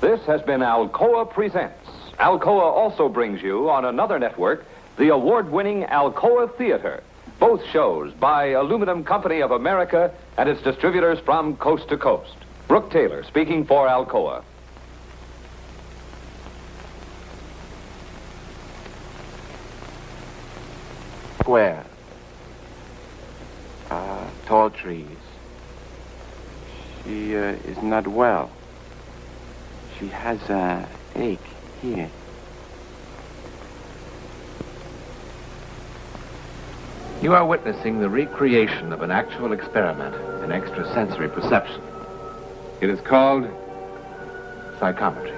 This has been Alcoa Presents. Alcoa also brings you on another network the award-winning Alcoa Theater. Both shows by Aluminum Company of America and its distributors from coast to coast. Brooke Taylor speaking for Alcoa. Square. Tall trees. She is not well. She has an ache here. You are witnessing the recreation of an actual experiment in extrasensory perception. It is called psychometry.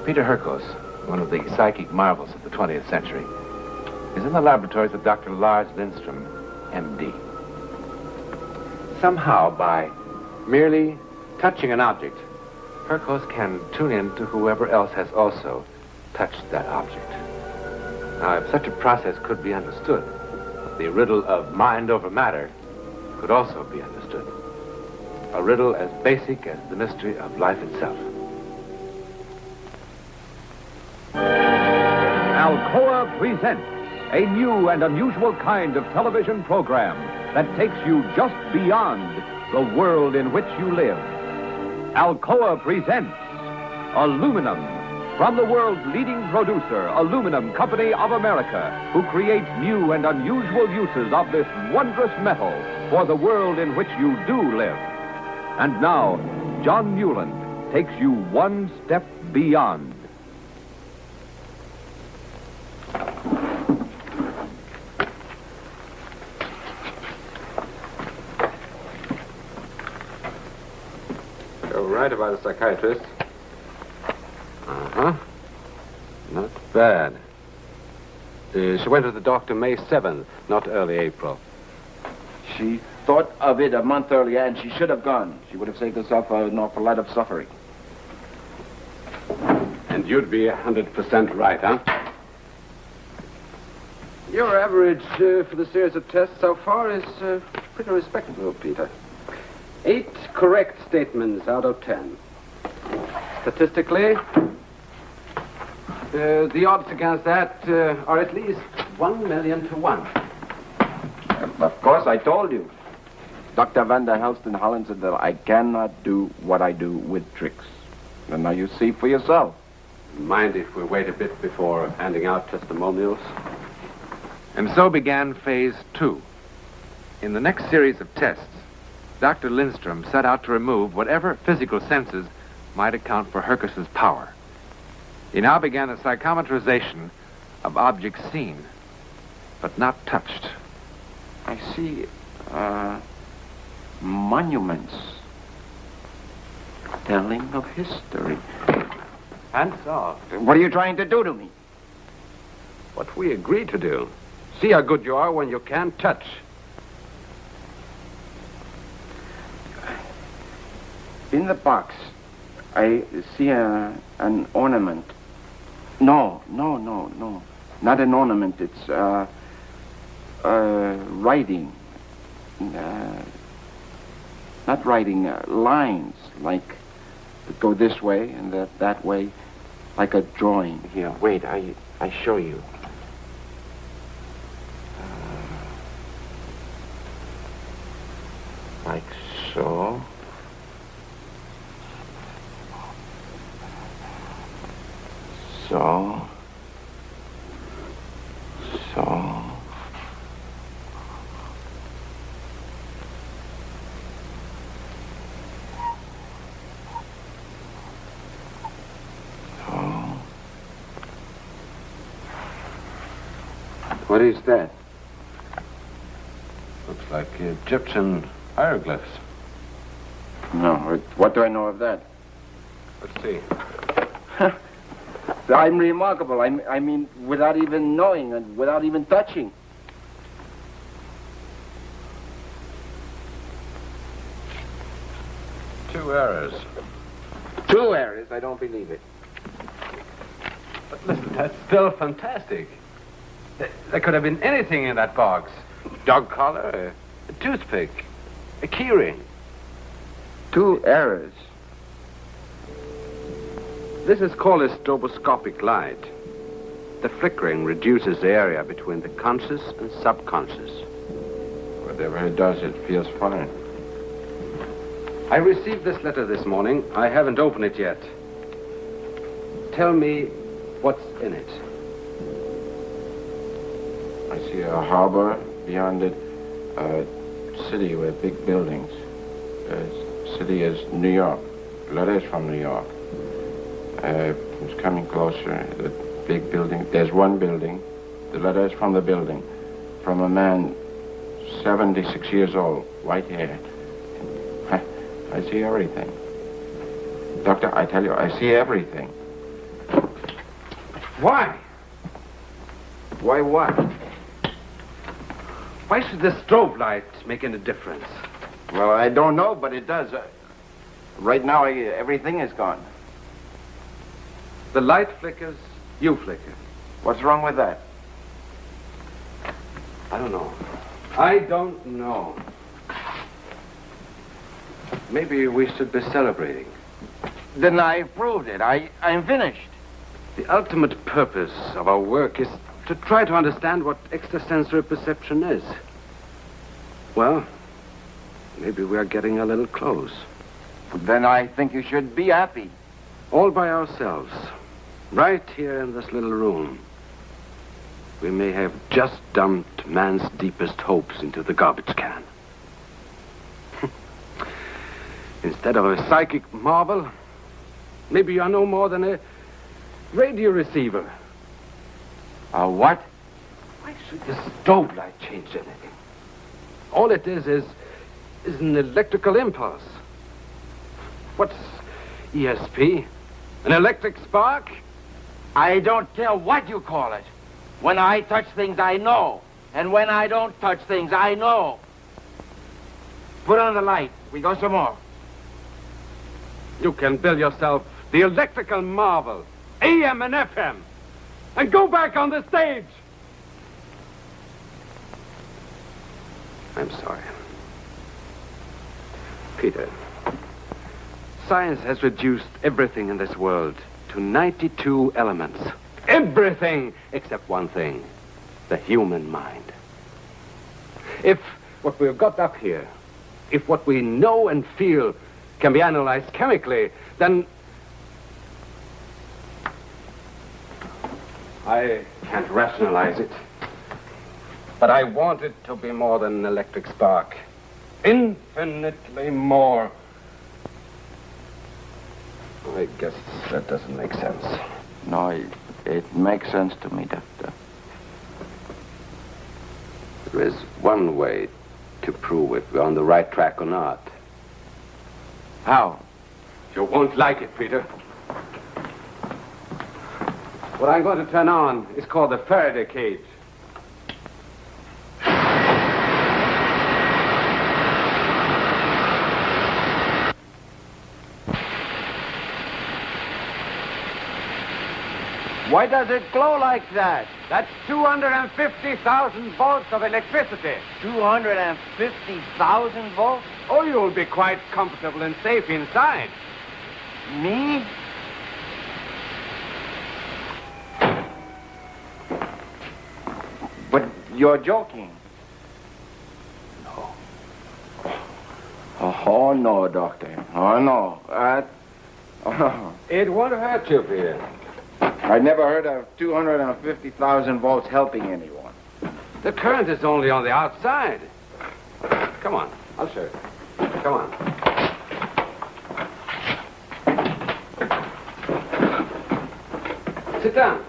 Peter HURKOS, one of the psychic marvels of the 20th century, is in the laboratories of Dr. Lars Lindström, MD. Somehow, by merely touching an object, HURKOS can tune in to whoever else has also touched that object. Now, if such a process could be understood, the riddle of mind over matter could also be understood. A riddle as basic as the mystery of life itself. Alcoa presents a new and unusual kind of television program that takes you just beyond the world in which you live. Alcoa presents Aluminum, from the world's leading producer, Aluminum Company of America, who creates new and unusual uses of this wondrous metal for the world in which you do live. And now, John Newland takes you one step beyond. You're right about a psychiatrist. Uh-huh. Not bad. She went to the doctor May 7th, not early April. She thought of it a month earlier, and she should have gone. She would have saved herself an awful lot of suffering. And you'd be 100% right, huh? Your average for the series of tests so far is pretty respectable, Peter. 8 correct statements out of 10. Statistically, the odds against that are at least 1,000,000 to 1. Of course, I told you. Dr. Van der Helst in Holland said that I cannot do what I do with tricks. And now you see for yourself. Mind if we wait a bit before handing out testimonials? And so began phase 2. In the next series of tests, Dr. Lindström set out to remove whatever physical senses might account for HURKOS' power. He now began the psychometrization of objects seen, but not touched. I see monuments telling of history. Hands off. What are you trying to do to me? What we agreed to do. See how good you are when you can't touch. In the box, I see an ornament. No. Not an ornament. It's writing. Not writing, lines, like go this way and that way, like a drawing. Here, wait, I show you. Like so. So. What is that? Looks like Egyptian hieroglyphs. No, what do I know of that? Let's see. I'm remarkable. I mean, without even knowing and without even touching. Two errors. 2 errors? I don't believe it. But listen, that's still fantastic. There could have been anything in that box. Dog collar, a toothpick, a keyring. 2 errors. This is called a stroboscopic light. The flickering reduces the area between the conscious and subconscious. Whatever it does, it feels fine. I received this letter this morning. I haven't opened it yet. Tell me what's in it. I see a harbor, beyond it, a city with big buildings. The city is New York. Letters from New York. It's coming closer. The big building. There's one building. The letter is from the building. From a man 76 years old, white hair. I see everything. Doctor, I tell you, I see everything. Why? Why what? Why should the strobe light make any difference? Well, I don't know, but it does. Right now, everything is gone. The light flickers, you flicker. What's wrong with that? I don't know. I don't know. Maybe we should be celebrating. Then I proved it. I'm finished. The ultimate purpose of our work is to try to understand what extrasensory perception is. Well, maybe we are getting a little close. Then I think you should be happy. All by ourselves, right here in this little room. We may have just dumped man's deepest hopes into the garbage can. Instead of a psychic marvel, maybe you are no more than a radio receiver. A what? Why should the strobe light change anything? All it is an electrical impulse. What's ESP? An electric spark? I don't care what you call it. When I touch things, I know. And when I don't touch things, I know. Put on the light. We go some more. You can build yourself the electrical marvel, AM and FM, and go back on the stage. I'm sorry. Peter, science has reduced everything in this world to 92 elements. Everything except one thing, the human mind. If what we've got up here, if what we know and feel can be analyzed chemically, then I can't rationalize it. But I want it to be more than an electric spark. Infinitely more. I guess that doesn't make sense. No, it makes sense to me, Doctor. There is one way to prove if we're on the right track or not. How? You won't like it, Peter. What I'm going to turn on is called the Faraday cage. Why does it glow like that? That's 250,000 volts of electricity. 250,000 volts? Oh, you'll be quite comfortable and safe inside. Me? But you're joking. No. Oh, no, Doctor. Oh, no. Oh. It won't hurt you, Peter. I never heard of 250,000 volts helping anyone. The current is only on the outside. Come on, I'll show you. Come on. Sit down.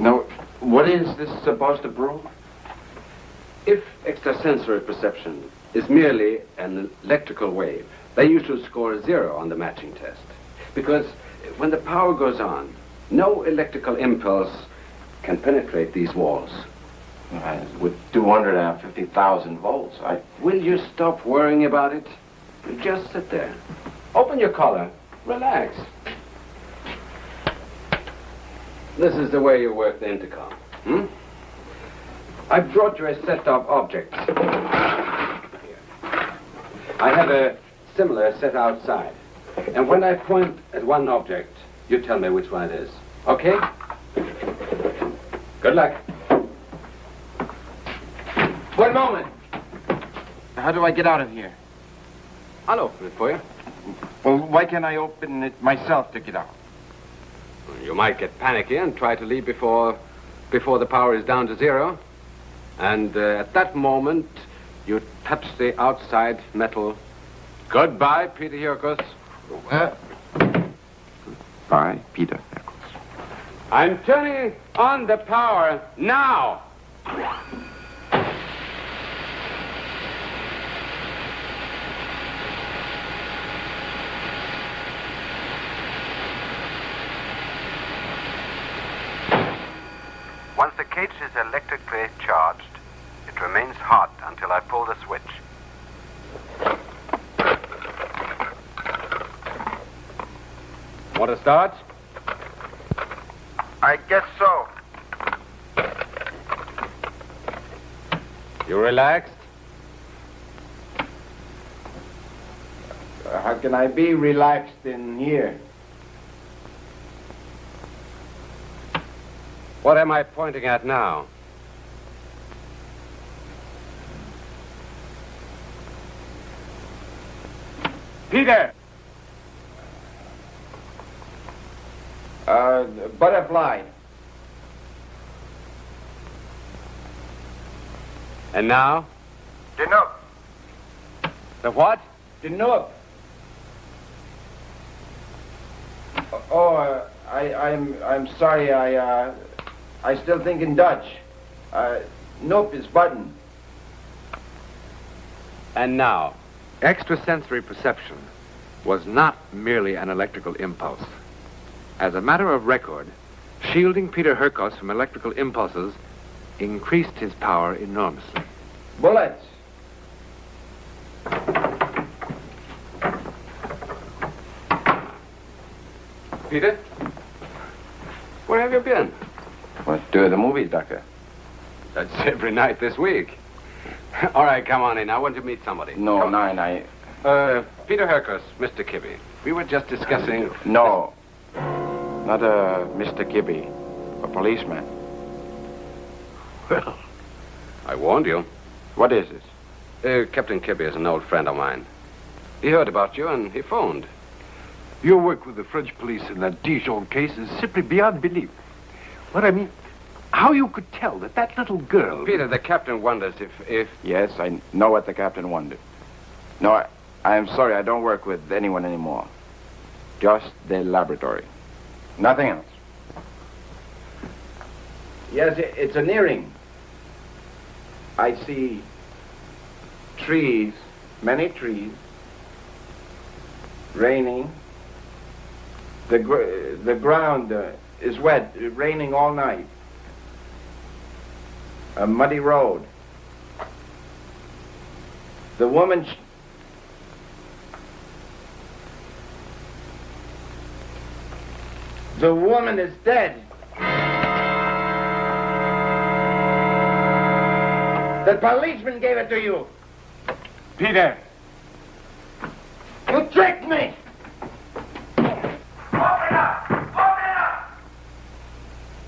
Now, what is this supposed to prove? If extrasensory perception is merely an electrical wave, they used to score 0 on the matching test. Because when the power goes on, no electrical impulse can penetrate these walls. With 250,000 volts, Will you stop worrying about it? You just sit there. Open your collar. Relax. This is the way you work the intercom. I brought you a set of objects. Here. I have a similar set outside. And when I point at one object, you tell me which one it is. Okay? Good luck. One moment. How do I get out of here? I'll open it for you. Well, why can't I open it myself to get out? You might get panicky and try to leave before the power is down to zero. And at that moment, you touch the outside metal. Goodbye, Peter HURKOS. Bye, Peter. I'm turning on the power now. Once the cage is electrically charged, it remains hot until I pull the switch. Want to start? I guess so. You relaxed? How can I be relaxed in here? What am I pointing at now? Peter! Butterfly. And now? Dinner. The what? The nook. Oh, I'm sorry. I still think in Dutch. Nope is button. And now? Extrasensory perception was not merely an electrical impulse. As a matter of record, shielding Peter HURKOS from electrical impulses increased his power enormously. Bullets. Peter? Where have you been? What, to the movies, Doctor? That's every night this week. All right, come on in. I want to meet somebody. No, Come- nine, I... Peter HURKOS, Mr. Kibbe. We were just discussing... No. Not Mr. Gibby. A policeman. Well, I warned you. What is this? Captain Kibbe is an old friend of mine. He heard about you and he phoned. Your work with the French police in that Dijon case is simply beyond belief. What I mean, how you could tell that that little girl... Peter, the captain wonders if... Yes, I know what the captain wondered. No, I'm sorry, I don't work with anyone anymore. Just the laboratory. Nothing else. Yes, it's an earring. I see trees, many trees, raining. The ground is wet, raining all night. A muddy road. The woman... The woman is dead. The policeman gave it to you. Peter! You tricked me!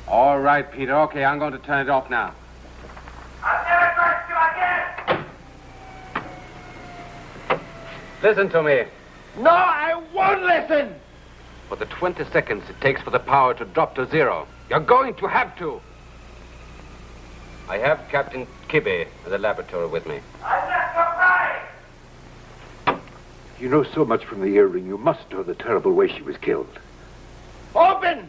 All right, Peter. Okay, I'm going to turn it off now. I'll never trust you again! Listen to me. No, I won't listen! For the 20 seconds it takes for the power to drop to zero, you're going to have to. I have Captain Kibbe in the laboratory with me. I'm not surprised! You know so much from the earring, you must know the terrible way she was killed. Open!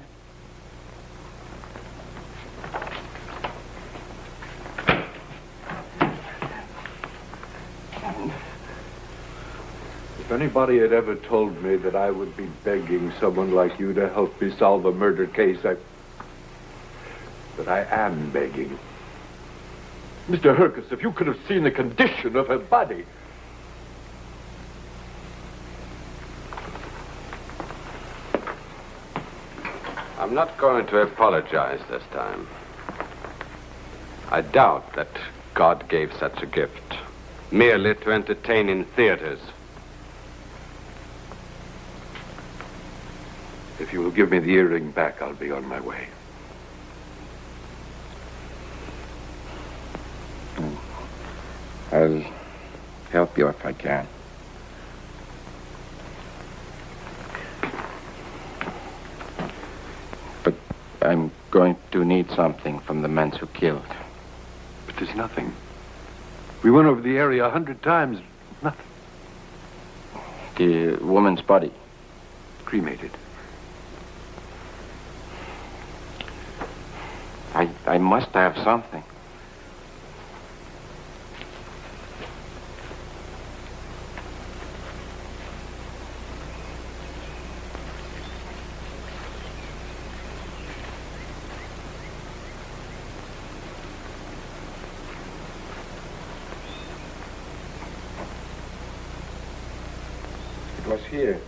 If anybody had ever told me that I would be begging someone like you to help me solve a murder case, but I am begging. Mr. HURKOS, if you could have seen the condition of her body. I'm not going to apologize this time. I doubt that God gave such a gift merely to entertain in theaters. If you will give me the earring back, I'll be on my way. I'll help you if I can. But I'm going to need something from the men who killed. But there's nothing. We went over the area 100 times. Nothing. The woman's body. Cremated. I must have something. It was here.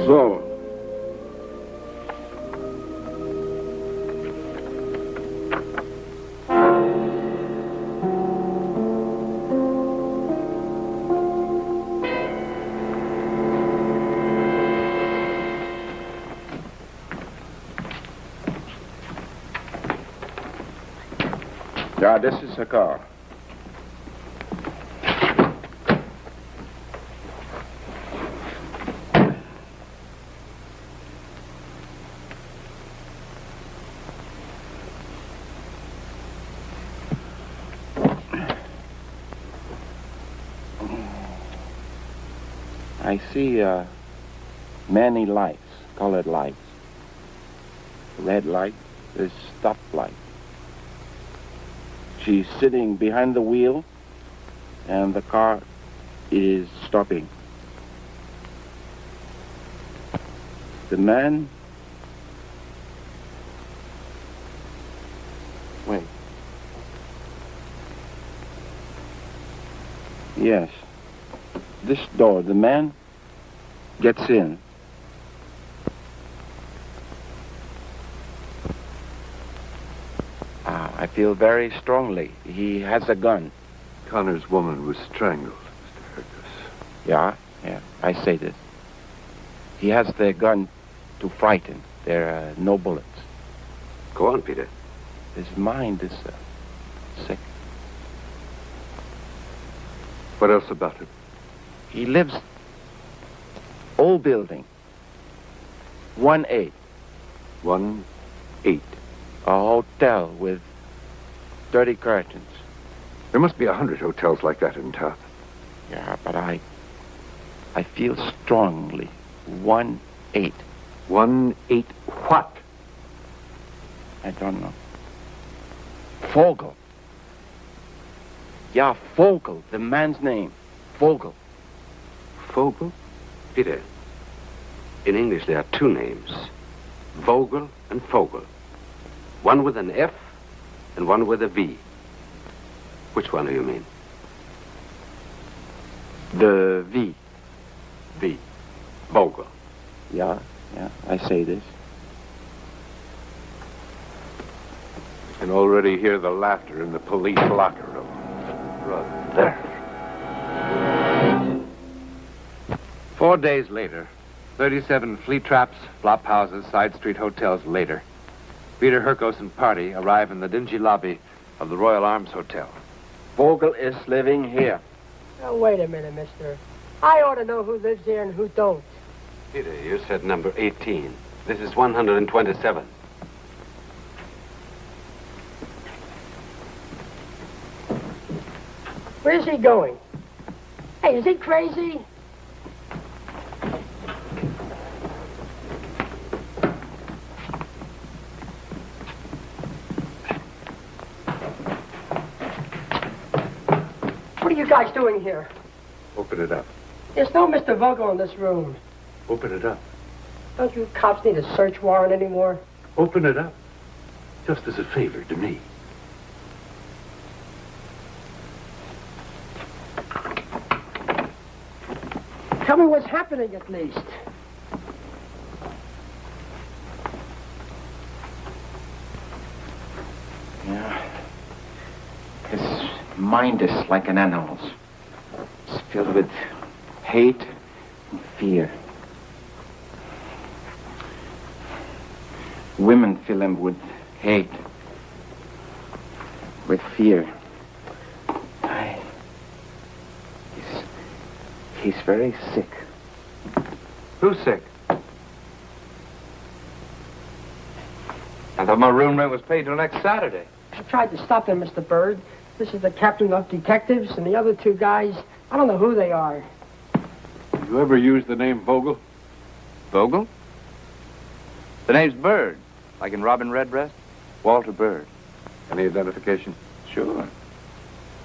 So, yeah, this is her car. I see many lights, colored lights. Red light is stoplight. She's sitting behind the wheel, and the car is stopping. The man... Wait. Yes. This door, the man gets in. I feel very strongly. He has a gun. Connor's woman was strangled, Mr. Hurkos. Yeah, I say this. He has the gun to frighten. There are no bullets. Go on, Peter. His mind is sick. What else about him? He lives... Old building. 1-8. 1-8. A hotel with 30 curtains. There must be 100 hotels like that in town. Yeah, but I feel strongly. 1-8. 1-8 what? I don't know. Vogel. Yeah, Vogel, the man's name. Vogel. Vogel? Peter, in English there are two names. Vogel and Vogel. One with an F and one with a V. Which one do you mean? The V. V. Vogel. Yeah, I say this. I can already hear the laughter in the police locker room. Right there. 4 days later, 37 flea traps, flop houses, side street hotels later, Peter Hurkos and party arrive in the dingy lobby of the Royal Arms Hotel. Vogel is living here. Now, wait a minute, mister. I ought to know who lives here and who don't. Peter, you said number 18. This is 127. Where's he going? Hey, is he crazy? you guys doing here? Open it up. There's no Mr. Vogel in this room. Open it up. Don't you cops need a search warrant anymore? Open it up. Just as a favor to me. Tell me what's happening at least. Yeah. His mind is like an animal's. It's filled with hate and fear. Women fill him with hate, with fear. He's very sick. Who's sick? I thought my room rent was paid till next Saturday. I tried to stop him, Mr. Bird. This is the captain of detectives, and the other two guys, I don't know who they are. You ever use the name Vogel? Vogel? The name's Bird, like in Robin Redbreast. Walter Bird. Any identification? Sure.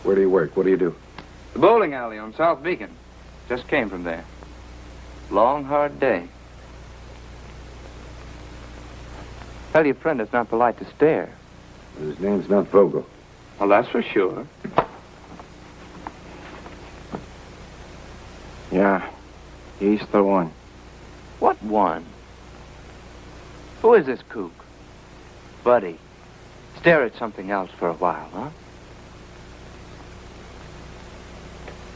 Where do you work? What do you do? The bowling alley on South Beacon. Just came from there. Long, hard day. Tell your friend it's not polite to stare. His name's not Vogel. Well, that's for sure. Yeah, he's the one. What one? Who is this kook? Buddy, stare at something else for a while, huh?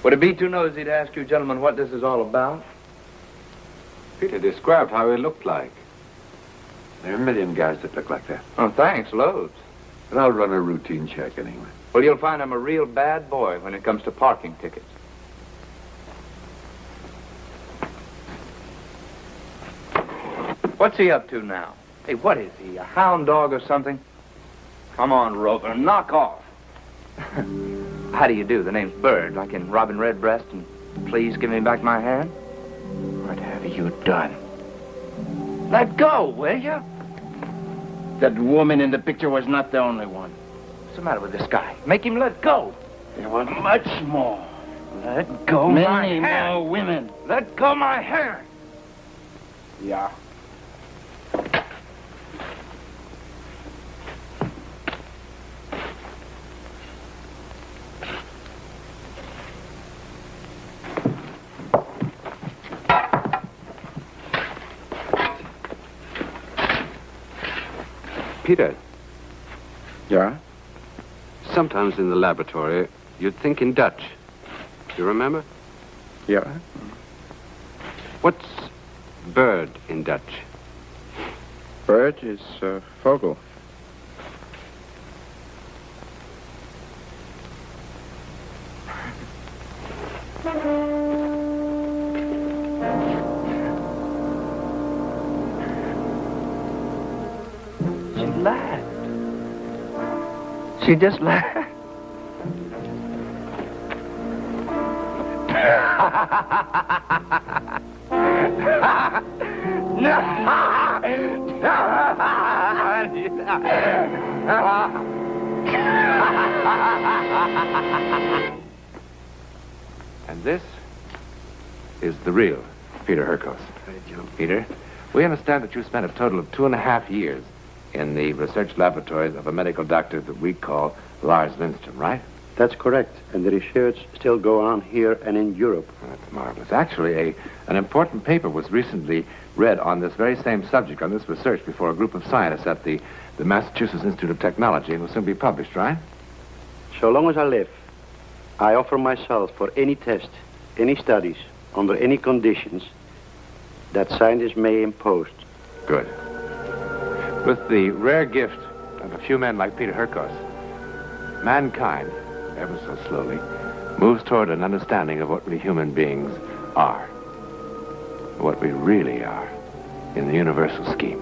Would it be too nosy to ask you gentlemen what this is all about? Peter described how he looked like. There are a million guys that look like that. Oh, thanks, loads. But I'll run a routine check anyway. Well, you'll find I'm a real bad boy when it comes to parking tickets. What's he up to now? Hey, what is he, a hound dog or something? Come on, Rover, knock off. How do you do? The name's Bird, like in Robin Redbreast, and please give me back my hand. What have you done? Let go, will you? That woman in the picture was not the only one. What's the matter with this guy? Make him let go. There were much more. Let go my Many hand. more women. Let go my hand. Yeah. Peter, Yeah? sometimes in the laboratory, you'd think in Dutch. Do you remember? Yeah? What's bird in Dutch? Bird is Vogel. She laughed. She just laughed. And this is the real Peter HURKOS. Peter, we understand that you spent a total of 2.5 years in the research laboratories of a medical doctor that we call Lars Lindstrom, right? That's correct. And the research still go on here and in Europe. Oh, that's marvelous. Actually, an important paper was recently read on this very same subject, on this research, before a group of scientists at the Massachusetts Institute of Technology, and will soon be published, right? So long as I live, I offer myself for any test, any studies, under any conditions that scientists may impose. Good. With the rare gift of a few men like Peter HURKOS, mankind, ever so slowly, moves toward an understanding of what we human beings are, what we really are in the universal scheme.